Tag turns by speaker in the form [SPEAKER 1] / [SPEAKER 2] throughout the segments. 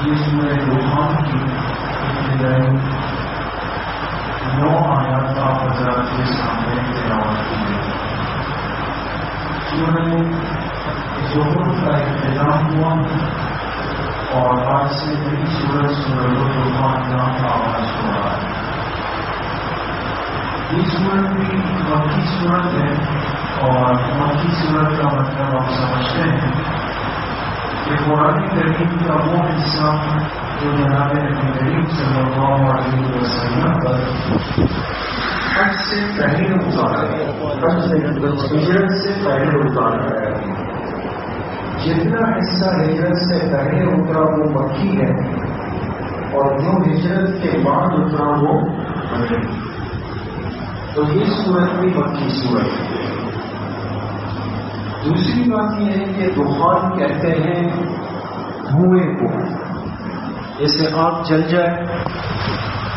[SPEAKER 1] یہ سورہ دخان کی ابتدائی 9 آیات آپ حضرات کے سامنے تلاوت کی گئی۔ سورہ ظہر کا اختتام ہوا اور آج سے نئی سورہ دخان نام کا آغاز ہو رہا ہے۔ یہ سورت بھی مکی سورت ہے، اور مکی سورت کا مطلب آپ سمجھتے ہیں کہ قرآن کریم کا وہ حصہ جو جناب نبی کریم صلی اللہ علیہ وسلم پر حج سے پہلے اتارا گیا، ہجرت سے پہلے اتارا گیا۔ جتنا حصہ ہجرت سے پہلے اترا وہ مکی ہے، اور جو ہجرت کے بعد اترا وہ مدنی۔ تو یہ سورت بھی مکی سورت ہے۔ دوسری بات یہ ہے کہ دخان کہتے ہیں دھوئیں کو، جیسے آگ جل جائے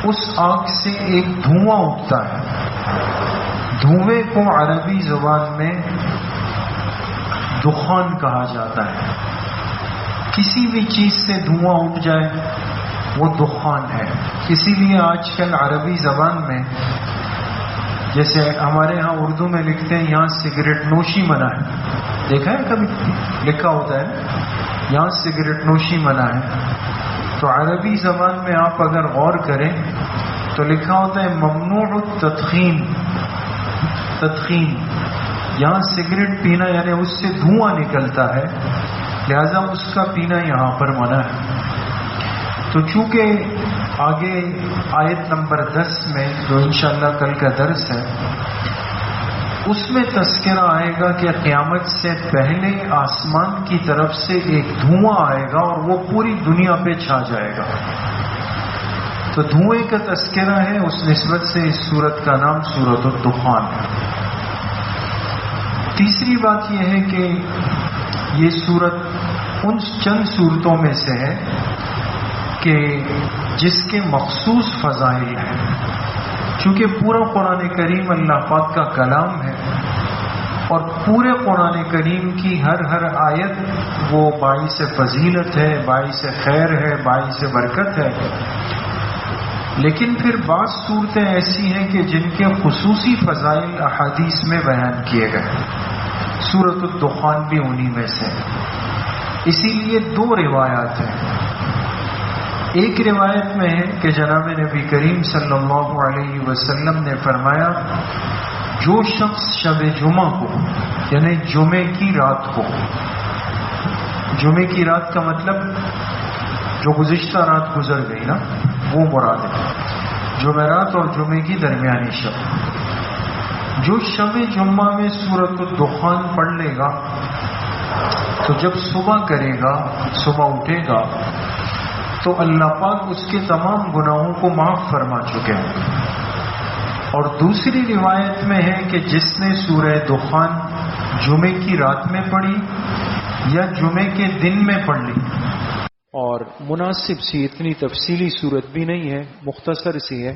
[SPEAKER 1] اس آگ سے ایک دھواں اٹھتا ہے، دھوئیں کو عربی زبان میں دخان کہا جاتا ہے۔ کسی بھی چیز سے دھواں اٹھ جائے وہ دخان ہے۔ اسی لیے آج کل عربی زبان میں جیسے ہمارے ہاں اردو میں لکھتے ہیں یہاں سگریٹ نوشی منع ہے، دیکھا ہے کبھی لکھا ہوتا ہے یہاں سگریٹ نوشی منع ہے، تو عربی زبان میں آپ اگر غور کریں تو لکھا ہوتا ہے ممنوع التدخین، تدخین، یہاں سگریٹ پینا یعنی اس سے دھواں نکلتا ہے، لہذا اس کا پینا یہاں پر منع ہے۔ تو چونکہ آگے آیت نمبر 10 میں جو انشاءاللہ کل کا درس ہے اس میں تذکرہ آئے گا کہ قیامت سے پہلے آسمان کی طرف سے ایک دھواں آئے گا اور وہ پوری دنیا پہ چھا جائے گا۔ تو دھوئیں کا تذکرہ ہے، اس نسبت سے اس سورت کا نام سورۃ الدخان ہے۔ تیسری بات یہ ہے کہ یہ سورت ان چند صورتوں میں سے ہے کہ جس کے مخصوص فضائل ہیں، چونکہ پورا قرآن کریم اللہ پاک کا کلام ہے اور پورے قرآن کریم کی ہر آیت وہ باعث فضیلت ہے، باعث خیر ہے، باعث برکت ہے، لیکن پھر بعض صورتیں ایسی ہیں کہ جن کے خصوصی فضائل احادیث میں بیان کیے گئے، سورۃ الدخان بھی انہی میں سے۔ اسی لیے 2 روایات ہیں۔ ایک روایت میں ہے کہ جناب نبی کریم صلی اللہ علیہ وسلم نے فرمایا جو شخص شب جمعہ کو یعنی جمعے کی رات کو، جمعے کی رات کا مطلب جو گزشتہ رات گزر گئی نا وہ مراد ہے، جمعرات اور جمعے کی درمیانی شب، جو شب جمعہ میں سورۃ الدخان پڑھ لے گا تو جب صبح کرے گا، صبح اٹھے گا تو اللہ پاک اس کے تمام گناہوں کو معاف فرما چکے ہیں۔ اور دوسری روایت میں ہے کہ جس نے سورہ دخان جمعے کی رات میں پڑھی یا جمعے کے دن میں پڑھ لی، اور مناسب سی اتنی تفصیلی صورت بھی نہیں ہے، مختصر سی ہے،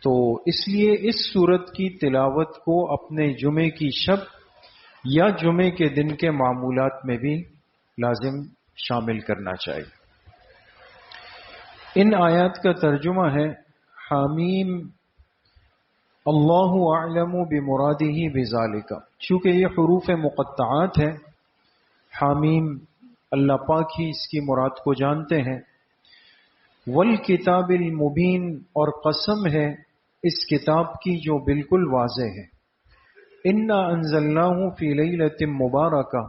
[SPEAKER 1] تو اس لیے اس صورت کی تلاوت کو اپنے جمعے کی شب یا جمعے کے دن کے معمولات میں بھی لازم شامل کرنا چاہیے۔ ان آیات کا ترجمہ ہے حامیم اللہ اعلم بمرادہ بذالک، چونکہ یہ حروف مقطعات ہے، حامیم اللہ پاک ہی اس کی مراد کو جانتے ہیں، والکتاب المبین، اور قسم ہے اس کتاب کی جو بالکل واضح ہے، انا انزلناہ فی لیلۃ مبارکہ،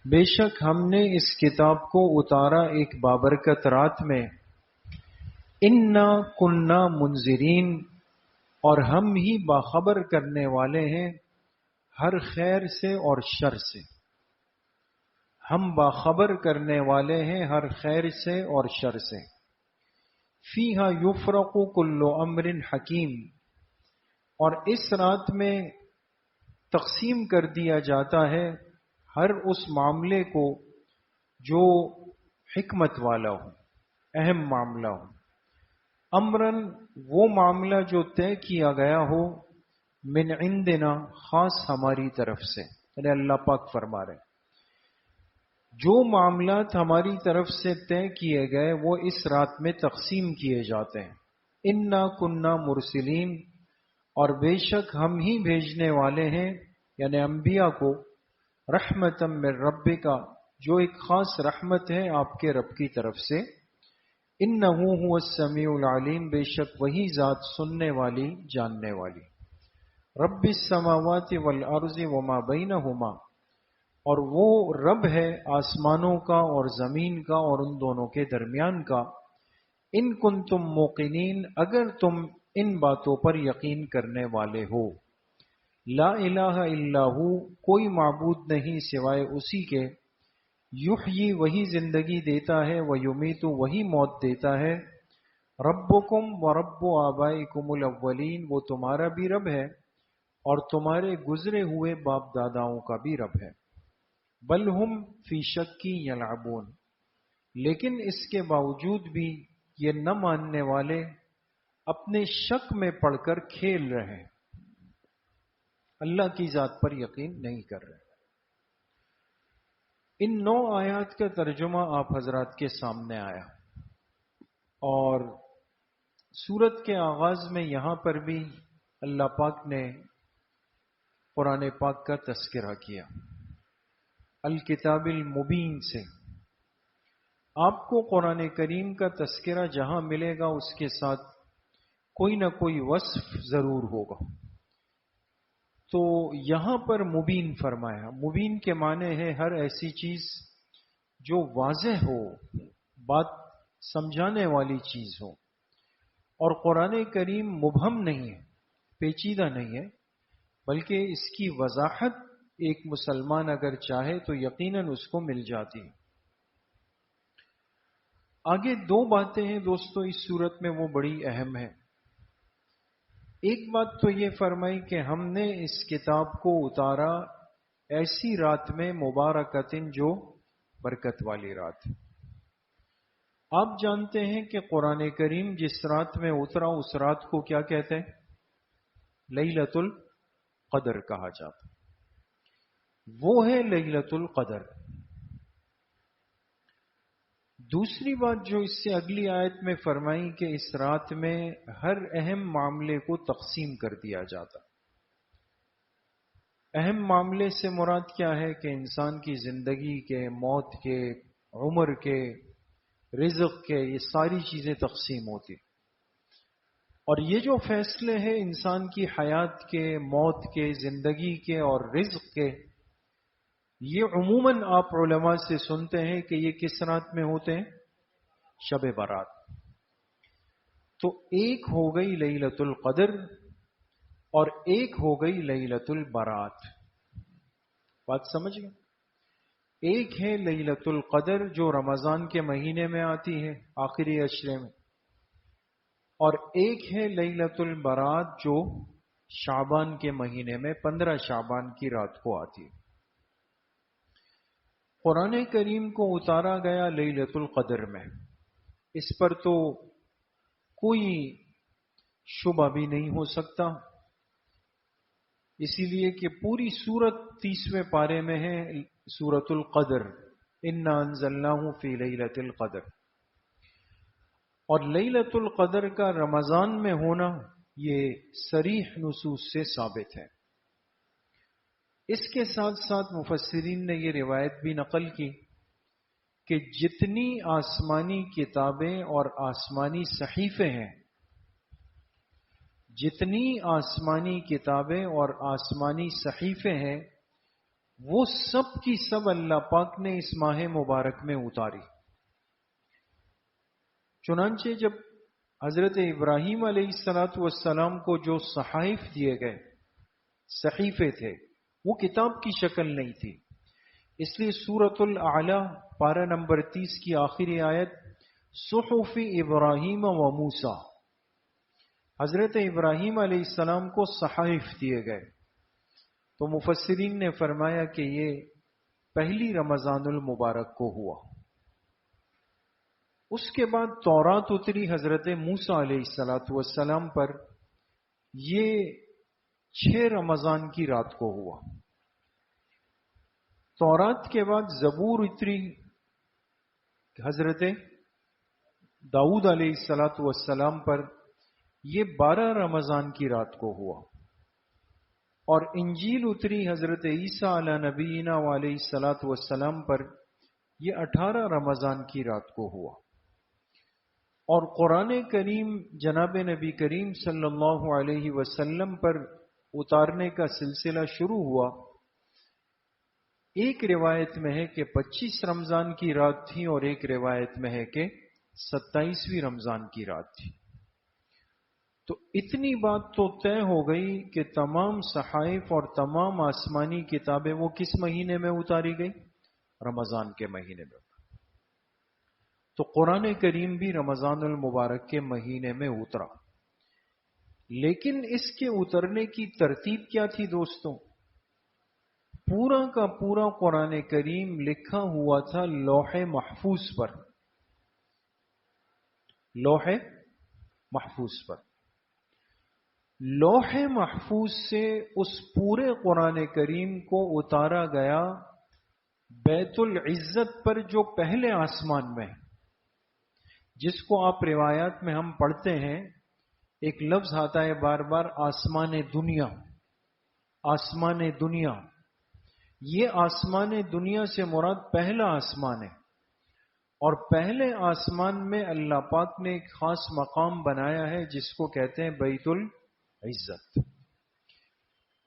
[SPEAKER 1] بے شک ہم نے اس کتاب کو اتارا ایک بابرکت رات میں، انا کننا منذرین، اور ہم ہی باخبر کرنے والے ہیں ہر خیر سے اور شر سے، ہم باخبر کرنے والے ہیں ہر خیر سے اور شر سے، فیہا یفرق کل امر حکیم، اور اس رات میں تقسیم کر دیا جاتا ہے ہر اس معاملے کو جو حکمت والا ہو، اہم معاملہ ہو، امرن وہ معاملہ جو طے کیا گیا ہو، من عندنا خاص ہماری طرف سے، یعنی اللہ پاک فرما رہے جو معاملات ہماری طرف سے طے کیے گئے وہ اس رات میں تقسیم کیے جاتے ہیں. انا کننا مرسلین، اور بے شک ہم ہی بھیجنے والے ہیں یعنی انبیاء کو، رحمتم من ربک، جو ایک خاص رحمت ہے آپ کے رب کی طرف سے. انہ هو السمیع العلیم، بے شک وہی ذات سننے والی جاننے والی. رب السماوات والارض وما بینہما، اور وہ رب ہے آسمانوں کا اور زمین کا اور ان دونوں کے درمیان کا. ان کنتم موقنین، اگر تم ان باتوں پر یقین کرنے والے ہو. لا الہ الا ہو، کوئی معبود نہیں سوائے اسی کے. یحیی، وہی زندگی دیتا ہے، ویمیت، وہی موت دیتا ہے. ربکم ورب آبائکم الاولین، وہ تمہارا بھی رب ہے اور تمہارے گزرے ہوئے باپ داداؤں کا بھی رب ہے. بل ہم فی شک یلعبون، لیکن اس کے باوجود بھی یہ نہ ماننے والے اپنے شک میں پڑھ کر کھیل رہے ہیں، اللہ کی ذات پر یقین نہیں کر رہے. ان 9 آیات کا ترجمہ آپ حضرات کے سامنے آیا، اور سورت کے آغاز میں یہاں پر بھی اللہ پاک نے قرآن پاک کا تذکرہ کیا الکتاب المبین سے. آپ کو قرآن کریم کا تذکرہ جہاں ملے گا اس کے ساتھ کوئی نہ کوئی وصف ضرور ہوگا. تو یہاں پر مبین فرمایا. مبین کے معنی ہے ہر ایسی چیز جو واضح ہو، بات سمجھانے والی چیز ہو. اور قرآن کریم مبہم نہیں ہے، پیچیدہ نہیں ہے، بلکہ اس کی وضاحت ایک مسلمان اگر چاہے تو یقیناً اس کو مل جاتی ہے. آگے 2 باتیں ہیں دوستو اس صورت میں، وہ بڑی اہم ہیں. ایک بات تو یہ فرمائی کہ ہم نے اس کتاب کو اتارا ایسی رات میں مبارکتن، جو برکت والی رات. آپ جانتے ہیں کہ قرآن کریم جس رات میں اترا اس رات کو کیا کہتے ہیں؟ لیلۃ القدر کہا جاتا. وہ ہے لیلۃ القدر. دوسری بات جو اس سے اگلی آیت میں فرمائی کہ اس رات میں ہر اہم معاملے کو تقسیم کر دیا جاتا. اہم معاملے سے مراد کیا ہے کہ انسان کی زندگی کے، موت کے، عمر کے، رزق کے، یہ ساری چیزیں تقسیم ہوتی. اور یہ جو فیصلے ہیں انسان کی حیات کے، موت کے، زندگی کے اور رزق کے، یہ عموماً آپ علماء سے سنتے ہیں کہ یہ کس رات میں ہوتے ہیں؟ شب برات. تو ایک ہو گئی لیلۃ القدر اور ایک ہو گئی لیلۃ البرات. بات سمجھ گئے؟ ایک ہے لیلۃ القدر جو رمضان کے مہینے میں آتی ہے آخری عشرے میں، اور ایک ہے لیلۃ البرات جو شعبان کے مہینے میں 15 شعبان کی رات کو آتی ہے. قرآن کریم کو اتارا گیا لیلۃ القدر میں، اس پر تو کوئی شبہ بھی نہیں ہو سکتا، اسی لیے کہ پوری سورت 30ویں پارے میں ہے سورۃ القدر، انا انزلناہ فی لیلۃ القدر. اور لیلۃ القدر کا رمضان میں ہونا یہ صریح نصوص سے ثابت ہے. اس کے ساتھ ساتھ مفسرین نے یہ روایت بھی نقل کی کہ جتنی آسمانی کتابیں اور آسمانی صحیفے ہیں، جتنی آسمانی کتابیں اور آسمانی صحیفے ہیں، وہ سب کی سب اللہ پاک نے اس ماہ مبارک میں اتاری. چنانچہ جب حضرت ابراہیم علیہ السلام کو جو صحائف دیے گئے، صحیفے تھے، وہ کتاب کی شکل نہیں تھی. اس لیے سورۃ الاعلی پارہ نمبر 30 کی آخری آیت صحف ابراہیم و موسیٰ، حضرت ابراہیم علیہ السلام کو صحائف دیے گئے. تو مفسرین نے فرمایا کہ یہ پہلی رمضان المبارک کو ہوا. اس کے بعد تورات اتری حضرت موسیٰ علیہ السلام پر، یہ 6 رمضان کی رات کو ہوا. تورات کے بعد زبور اتری حضرت داؤد علیہ الصلوۃ والسلام پر، یہ 12 رمضان کی رات کو ہوا، اور انجیل اتری حضرت عیسیٰ علی نبینا علیہ الصلوۃ والسلام پر، یہ 18 رمضان کی رات کو ہوا، اور قرآن کریم جناب نبی کریم صلی اللہ علیہ وسلم پر اتارنے کا سلسلہ شروع ہوا۔ ایک روایت میں ہے کہ 25 رمضان کی رات تھی، اور ایک روایت میں ہے کہ 27ویں رمضان کی رات تھی۔ تو اتنی بات تو طے ہو گئی کہ تمام صحائف اور تمام آسمانی کتابیں وہ کس مہینے میں اتاری گئی؟ رمضان کے مہینے میں۔ تو قرآن کریم بھی رمضان المبارک کے مہینے میں اترا، لیکن اس کے اترنے کی ترتیب کیا تھی دوستوں؟ پورا کا پورا قرآن کریم لکھا ہوا تھا لوح محفوظ پر، لوح محفوظ پر۔ لوح محفوظ سے اس پورے قرآن کریم کو اتارا گیا بیت العزت پر، جو پہلے آسمان میں ہے، جس کو آپ روایات میں ہم پڑھتے ہیں، ایک لفظ آتا ہے بار بار، آسمان دنیا، آسمان دنیا۔ یہ آسمان دنیا سے مراد پہلا آسمان ہے، اور پہلے آسمان میں اللہ پاک نے ایک خاص مقام بنایا ہے جس کو کہتے ہیں بیت العزت۔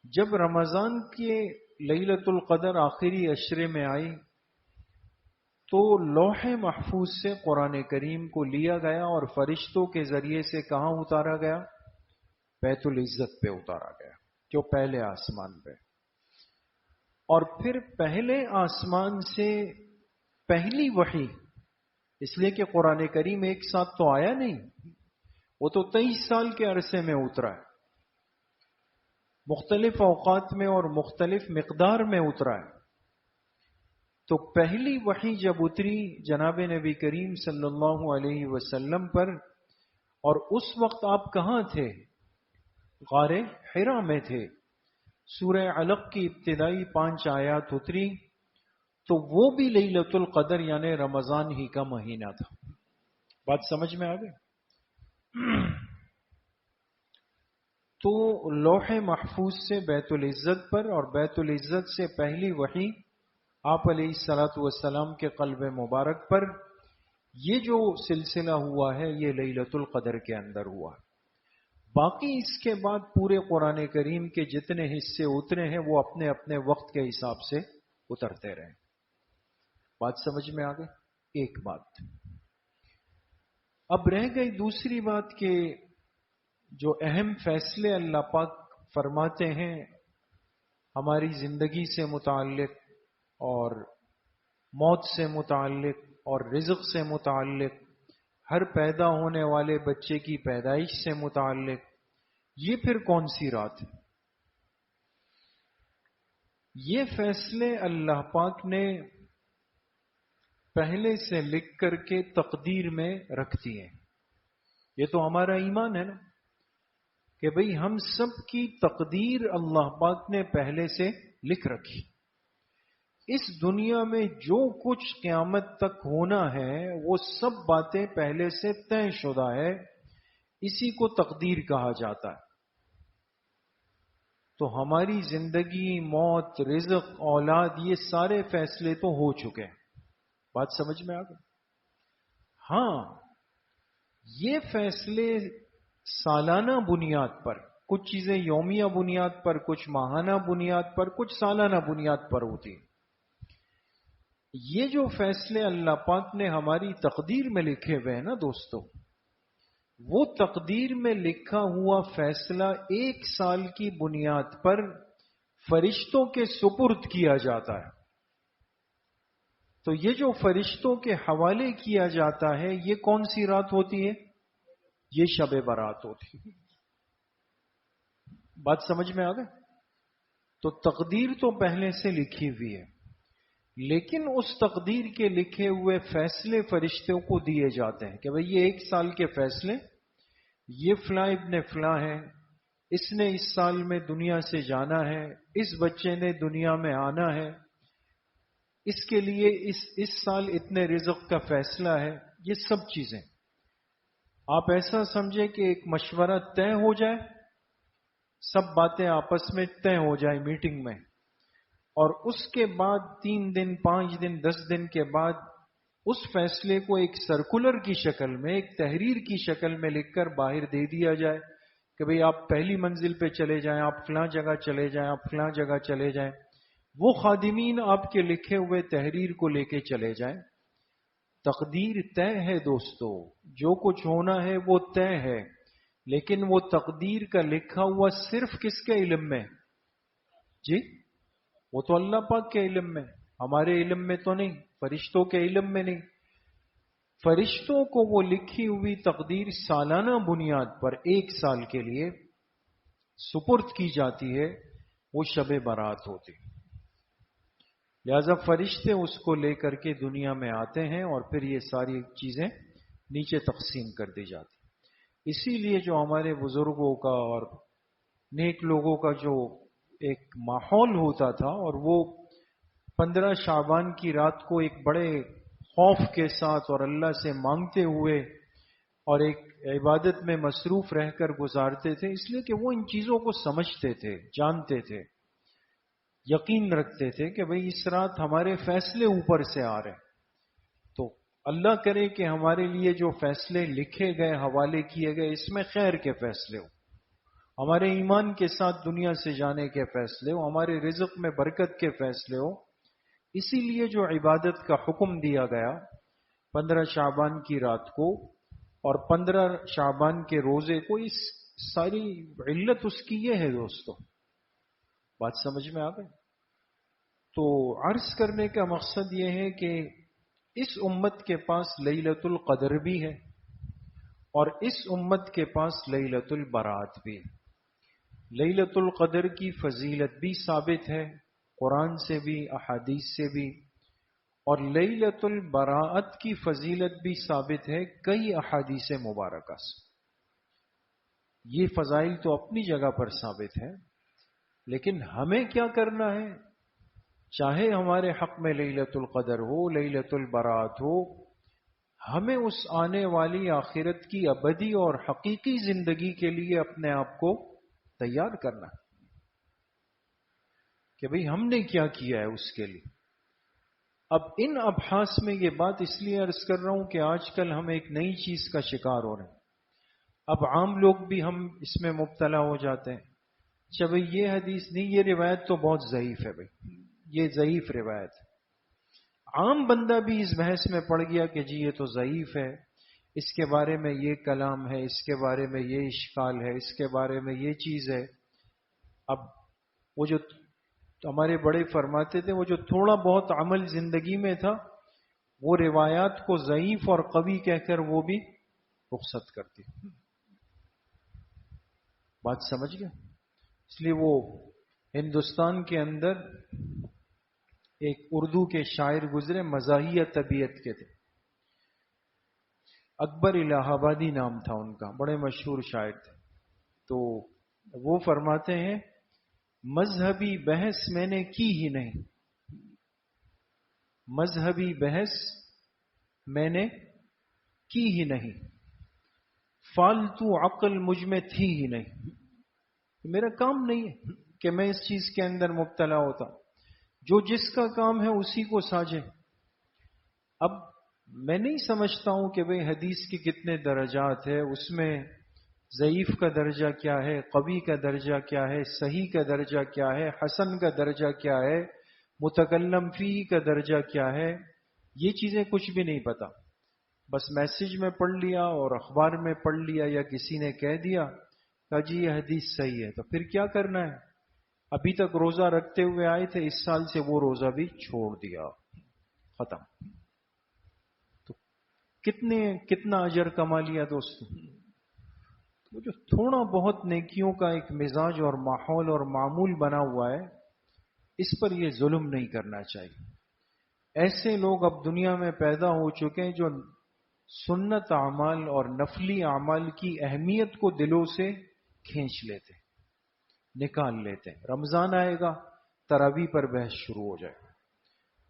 [SPEAKER 1] جب رمضان کے لیلۃ القدر آخری عشرے میں آئی تو لوح محفوظ سے قرآن کریم کو لیا گیا اور فرشتوں کے ذریعے سے کہاں اتارا گیا؟ بیت العزت پہ اتارا گیا، جو پہلے آسمان پہ۔ اور پھر پہلے آسمان سے پہلی وحی، اس لیے کہ قرآن کریم ایک ساتھ تو آیا نہیں، وہ تو 23 سال کے عرصے میں اترا ہے، مختلف اوقات میں اور مختلف مقدار میں اترا ہے۔ تو پہلی وحی جب اتری جناب نبی کریم صلی اللہ علیہ وسلم پر، اور اس وقت آپ کہاں تھے؟ غار حرا میں تھے۔ سورہ علق کی ابتدائی 5 آیات اتری، تو وہ بھی لیلۃ القدر یعنی رمضان ہی کا مہینہ تھا۔ بات سمجھ میں آ گئی؟ تو لوح محفوظ سے بیت العزت پر، اور بیت العزت سے پہلی وحی آپ علیہ الصلوۃ والسلام کے قلب مبارک پر، یہ جو سلسلہ ہوا ہے یہ لیلۃ القدر کے اندر ہوا ہے۔ باقی اس کے بعد پورے قرآن کریم کے جتنے حصے اترے ہیں وہ اپنے اپنے وقت کے حساب سے اترتے رہے۔ بات سمجھ میں آ گئی؟ ایک بات اب رہ گئی، دوسری بات کہ جو اہم فیصلے اللہ پاک فرماتے ہیں ہماری زندگی سے متعلق، اور موت سے متعلق، اور رزق سے متعلق، ہر پیدا ہونے والے بچے کی پیدائش سے متعلق، یہ پھر کون سی رات ہے؟ یہ فیصلے اللہ پاک نے پہلے سے لکھ کر کے تقدیر میں رکھ دیے۔ یہ تو ہمارا ایمان ہے نا، کہ بھئی ہم سب کی تقدیر اللہ پاک نے پہلے سے لکھ رکھی۔ اس دنیا میں جو کچھ قیامت تک ہونا ہے وہ سب باتیں پہلے سے طے شدہ ہے، اسی کو تقدیر کہا جاتا ہے۔ تو ہماری زندگی، موت، رزق، اولاد، یہ سارے فیصلے تو ہو چکے ہیں۔ بات سمجھ میں آ گئی؟ ہاں، یہ فیصلے سالانہ بنیاد پر، کچھ چیزیں یومیہ بنیاد پر، کچھ ماہانہ بنیاد پر، کچھ سالانہ بنیاد پر ہوتی ہیں۔ یہ جو فیصلے اللہ پاک نے ہماری تقدیر میں لکھے ہوئے ہیں نا دوستو، وہ تقدیر میں لکھا ہوا فیصلہ 1 سال کی بنیاد پر فرشتوں کے سپرد کیا جاتا ہے۔ تو یہ جو فرشتوں کے حوالے کیا جاتا ہے، یہ کون سی رات ہوتی ہے؟ یہ شب برات ہوتی ہے۔ بات سمجھ میں آ گئی؟ تو تقدیر تو پہلے سے لکھی ہوئی ہے، لیکن اس تقدیر کے لکھے ہوئے فیصلے فرشتوں کو دیے جاتے ہیں کہ بھئی یہ 1 سال کے فیصلے، یہ فلاں ابن فلاں ہے، اس نے اس سال میں دنیا سے جانا ہے، اس بچے نے دنیا میں آنا ہے، اس کے لیے اس سال اتنے رزق کا فیصلہ ہے، یہ سب چیزیں آپ ایسا سمجھیں کہ ایک مشورہ طے ہو جائے، سب باتیں آپس میں طے ہو جائے میٹنگ میں، اور اس کے بعد 3 دن 5 دن 10 دن کے بعد اس فیصلے کو ایک سرکولر کی شکل میں، ایک تحریر کی شکل میں لکھ کر باہر دے دیا جائے کہ بھئی آپ پہلی منزل پہ چلے جائیں، آپ فلاں جگہ چلے جائیں، آپ فلاں جگہ چلے جائیں، وہ خادمین آپ کے لکھے ہوئے تحریر کو لے کے چلے جائیں۔ تقدیر طے ہے دوستو، جو کچھ ہونا ہے وہ طے ہے، لیکن وہ تقدیر کا لکھا ہوا صرف کس کے علم میں؟ جی، وہ تو اللہ پاک کے علم میں، ہمارے علم میں تو نہیں، فرشتوں کے علم میں نہیں۔ فرشتوں کو وہ لکھی ہوئی تقدیر سالانہ بنیاد پر 1 سال کے لیے سپرد کی جاتی ہے، وہ شب برات ہوتی۔ لہذا فرشتے اس کو لے کر کے دنیا میں آتے ہیں اور پھر یہ ساری چیزیں نیچے تقسیم کر دی جاتی۔ اسی لیے جو ہمارے بزرگوں کا اور نیک لوگوں کا جو ایک ماحول ہوتا تھا، اور وہ 15 شعبان کی رات کو ایک بڑے خوف کے ساتھ اور اللہ سے مانگتے ہوئے اور ایک عبادت میں مصروف رہ کر گزارتے تھے، اس لیے کہ وہ ان چیزوں کو سمجھتے تھے، جانتے تھے، یقین رکھتے تھے کہ بھئی اس رات ہمارے فیصلے اوپر سے آ رہے ہیں، تو اللہ کرے کہ ہمارے لیے جو فیصلے لکھے گئے، حوالے کیے گئے، اس میں خیر کے فیصلے ہو، ہمارے ایمان کے ساتھ دنیا سے جانے کے فیصلے ہو، ہمارے رزق میں برکت کے فیصلے ہو۔ اسی لیے جو عبادت کا حکم دیا گیا 15 شعبان کی رات کو اور 15 شعبان کے روزے کو، اس ساری علت اس کی یہ ہے دوستو، بات سمجھ میں آ گئی؟ تو عرض کرنے کا مقصد یہ ہے کہ اس امت کے پاس لیلۃ القدر بھی ہے اور اس امت کے پاس لیلۃ البرات بھی ہے۔ لیلۃ القدر کی فضیلت بھی ثابت ہے قرآن سے بھی، احادیث سے بھی، اور لیلۃ البراءت کی فضیلت بھی ثابت ہے کئی احادیث مبارکہ سے۔ یہ فضائل تو اپنی جگہ پر ثابت ہے، لیکن ہمیں کیا کرنا ہے؟ چاہے ہمارے حق میں لیلۃ القدر ہو، لیلۃ البراءت ہو، ہمیں اس آنے والی آخرت کی ابدی اور حقیقی زندگی کے لیے اپنے آپ کو تیار کرنا ہے کہ بھئی ہم نے کیا کیا ہے اس کے لیے۔ اب ان ابحاث میں یہ بات اس لیے عرض کر رہا ہوں کہ آج کل ہم ایک نئی چیز کا شکار ہو رہے ہیں، اب عام لوگ بھی ہم اس میں مبتلا ہو جاتے ہیں۔ اچھا بھئی یہ حدیث نہیں، یہ روایت تو بہت ضعیف ہے، بھئی یہ ضعیف روایت ہے۔ عام بندہ بھی اس بحث میں پڑ گیا کہ جی یہ تو ضعیف ہے، اس کے بارے میں یہ کلام ہے، اس کے بارے میں یہ اشکال ہے، اس کے بارے میں یہ چیز ہے۔ اب وہ جو ہمارے بڑے فرماتے تھے، وہ جو تھوڑا بہت عمل زندگی میں تھا، وہ روایات کو ضعیف اور قوی کہہ کر وہ بھی رخصت کرتی۔ بات سمجھ گئے؟ اس لیے وہ ہندوستان کے اندر ایک اردو کے شاعر گزرے، مزاحیہ طبیعت کے تھے، اکبر الہ آبادی نام تھا ان کا، بڑے مشہور شاعر تھے۔ تو وہ فرماتے ہیں مذہبی بحث میں نے کی ہی نہیں، مذہبی بحث میں نے کی ہی نہیں، فالتو عقل مجھ میں تھی ہی نہیں، میرا کام نہیں ہے کہ میں اس چیز کے اندر مبتلا ہوتا، جو جس کا کام ہے اسی کو ساجے۔ اب میں نہیں سمجھتا ہوں کہ بھئی حدیث کے کتنے درجات ہے، اس میں ضعیف کا درجہ کیا ہے، قوی کا درجہ کیا ہے، صحیح کا درجہ کیا ہے، حسن کا درجہ کیا ہے، متکلم فی کا درجہ کیا ہے، یہ چیزیں کچھ بھی نہیں پتا۔ بس میسج میں پڑھ لیا اور اخبار میں پڑھ لیا یا کسی نے کہہ دیا کہ جی یہ حدیث صحیح ہے، تو پھر کیا کرنا ہے؟ ابھی تک روزہ رکھتے ہوئے آئے تھے، اس سال سے وہ روزہ بھی چھوڑ دیا، ختم۔ تو کتنا اجر کما لیا دوستو؟ وہ جو تھوڑا بہت نیکیوں کا ایک مزاج اور ماحول اور معمول بنا ہوا ہے، اس پر یہ ظلم نہیں کرنا چاہیے۔ ایسے لوگ اب دنیا میں پیدا ہو چکے ہیں جو سنت اعمال اور نفلی اعمال کی اہمیت کو دلوں سے کھینچ لیتے، نکال لیتے ہیں۔ رمضان آئے گا، تراویح پر بحث شروع ہو جائے گا،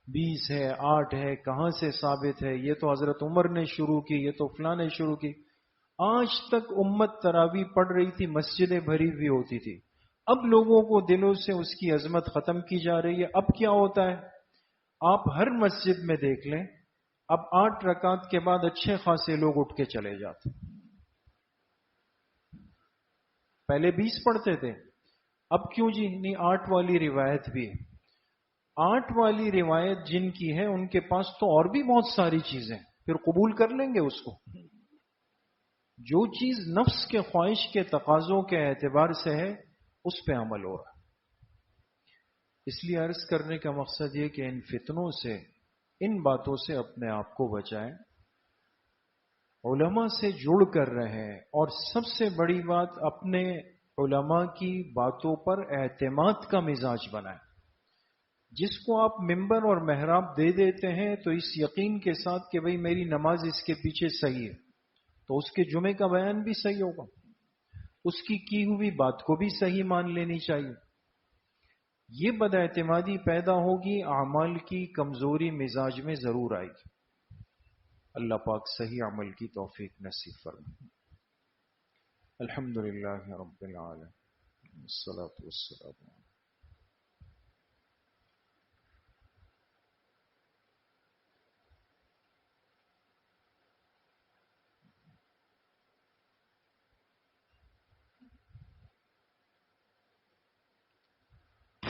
[SPEAKER 1] 20 ہے 8 ہے کہاں سے ثابت ہے؟ یہ تو حضرت عمر نے شروع کی، یہ تو فلاں نے شروع کی۔ آج تک امت تراویح پڑھ رہی تھی، مسجدیں بھری ہوئی ہوتی تھی، اب لوگوں کو دلوں سے اس کی عظمت ختم کی جا رہی ہے۔ اب کیا ہوتا ہے؟ آپ ہر مسجد میں دیکھ لیں، اب 8 رکعت کے بعد اچھے خاصے لوگ اٹھ کے چلے جاتے۔ پہلے 20 پڑھتے تھے، اب کیوں جی نہیں 8 والی روایت بھی ہے۔ 8 والی روایت جن کی ہے ان کے پاس تو اور بھی بہت ساری چیزیں، پھر قبول کر لیں گے اس کو۔ جو چیز نفس کے خواہش کے تقاضوں کے اعتبار سے ہے اس پہ عمل ہو رہا ہے۔ اس لیے عرض کرنے کا مقصد یہ کہ ان فتنوں سے، ان باتوں سے اپنے آپ کو بچائیں، علماء سے جڑ کر رہیں، اور سب سے بڑی بات اپنے علماء کی باتوں پر اعتماد کا مزاج بنائیں۔ جس کو آپ ممبر اور محراب دے دیتے ہیں تو اس یقین کے ساتھ کہ بھئی میری نماز اس کے پیچھے صحیح ہے، تو اس کے جمعے کا بیان بھی صحیح ہوگا، اس کی ہوئی بات کو بھی صحیح مان لینی چاہیے۔ یہ بد اعتمادی پیدا ہوگی، اعمال کی کمزوری مزاج میں ضرور آئے گی۔ اللہ پاک صحیح عمل کی توفیق نصیب فرمائے۔ الحمدللہ رب العالمین، والصلاۃ والسلام۔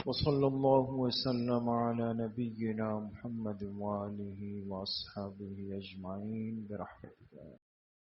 [SPEAKER 1] وصلی اللہ وسلم علی نبینا محمد وآلہ واصحابہ اجمعین برحمتہ۔